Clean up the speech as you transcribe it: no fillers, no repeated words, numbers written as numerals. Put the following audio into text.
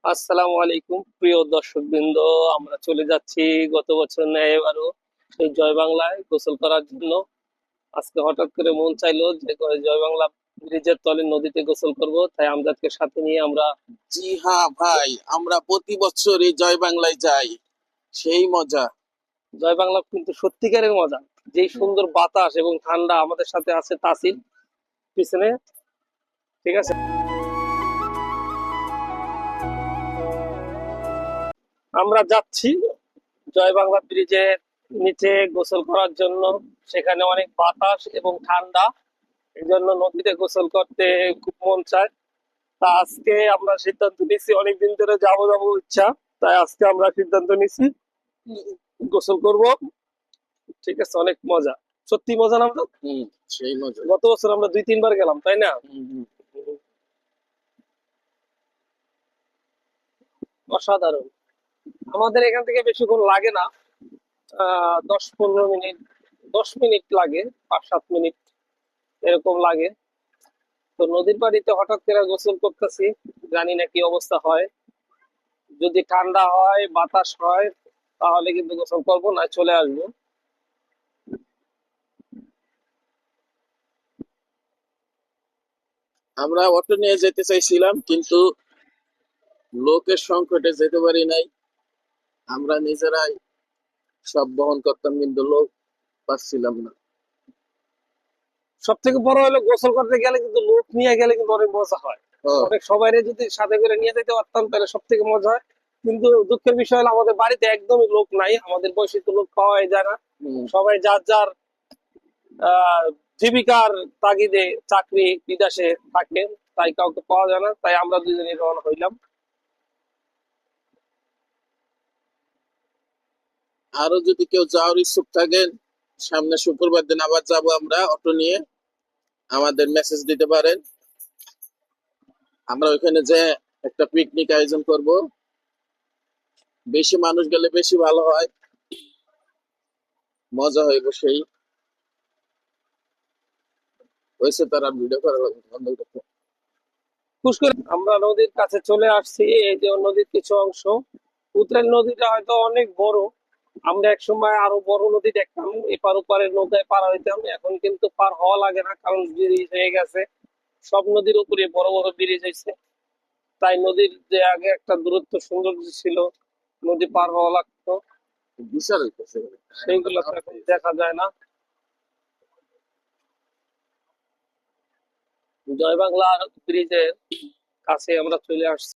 আসসালামু আলাইকুম প্রিয় দর্শকবৃন্দ। আমরা চলে যাচ্ছি গত বছর ন্যায় এবারও এই জয় বাংলায় গোসল করার জন্য। আজকে হঠাৎ করে মন চাইলো যে জয় বাংলা ব্রিজের তলে নদীতে গোসল করব, তাই আমজাদকে সাথে নিয়ে আমরা জি হ্যাঁ ভাই, আমরা প্রতি বছর এই জয় বাংলায় যাই। সেই মজা। জয় বাংলা কিন্তু সত্যিকারের মজা। যেই সুন্দর বাতাস এবং ঠান্ডা, আমাদের সাথে আছে তাসির পিছনে, ঠিক আছে। আমরা যাচ্ছি জয় বাংলা ব্রিজের নিচে গোসল করার জন্য। সেখানে অনেক বাতাস এবং ঠান্ডা, এই জন্য নদীতে গোসল করতে খুব মন চায়। তা আজকে আমরা সিদ্ধান্ত নিচ্ছি, অনেকদিন ধরে যাবো যাবো ইচ্ছা, তাই আজকে আমরা সিদ্ধান্ত নিচ্ছি গোসল করব। ঠিক আছে, অনেক মজা, সত্যি মজা না আমরা? সেই মজা। গত বছর আমরা 2-3 বার গেলাম, তাই না? অসাধারণ। আমাদের এখান থেকে বেশিক্ষণ লাগে না, 10-15 মিনিট, 10 মিনিট লাগে, 5-7 মিনিট এরকম লাগে। তো নদীর পাড়িতে হঠাৎ করে গোসল করতেছি, জানি না কি অবস্থা হয়। যদি ঠান্ডা হয়, বাতাস হয়, তাহলে কিন্তু গোসল করবো, না চলে আসবো। আমরা অটো নিয়ে যেতে চাইছিলাম, কিন্তু লোকের সংকটে যেতে পারি নাই। আমরা নিজেরাই সব বহন করতাম, কিন্তু লোক পাচ্ছিলাম না। সব থেকে বড় হলো, গোসল করতে গেলে কিন্তু লোক নিয়ে গেলে কিন্তু অনেক মজা হয়। ও, অনেক সবাইরে যদি সাথে করে নিয়ে যেতে পারতাম তাহলে সব থেকে মজা হয়। কিন্তু দুঃখের বিষয় হলো, আমাদের বাড়িতে একদমই লোক নাই, আমাদের বয়সী তো লোক পাওয়াই যায় না। সবাই যার যার আহ জীবিকার তাগিদে চাকরি বিদেশে থাকে, তাই কাউকে পাওয়া যায় না, তাই আমরা দুজনেই রওনা হইলাম। আরো যদি কেউ যাওয়ার ইচ্ছুক থাকেন, সামনে শুক্রবার দিন আবার যাব আমরা অটো নিয়ে। আমাদের মেসেজ দিতে পারেন, আমরা ওইখানে যে একটা পিকনিক আয়োজন করব। বেশি মানুষ গেলে বেশি ভালো হয়, মজা হইব সেই। হয়েছে তারা ভিডিও করা বন্ধ করতে। পুষ্কর, আমরা নদীর কাছে চলে আসছি। এই যে নদীর কিছু অংশ, উত্তরের নদীটা হয়তো অনেক বড়। আমরা এক সময় আরো বড় নদী দেখতাম, এপার ওপারের নৌকায় পার হইতাম। এখন কিন্তু পার হওয়া লাগে না, কারণ ব্রিজ হয়ে গেছে। সব নদীর উপরে বড় বড় ব্রিজ হয়েছে, তাই নদীর যে আগে একটা দূরত্ব সৌন্দর্য ছিল, নদী পার হওয়া লাগতো, বিশাল হইতেছে। সেইগুলো তো এখন দেখা যায় না। জয় বাংলার ব্রিজের কাছে আমরা চলে আসছি।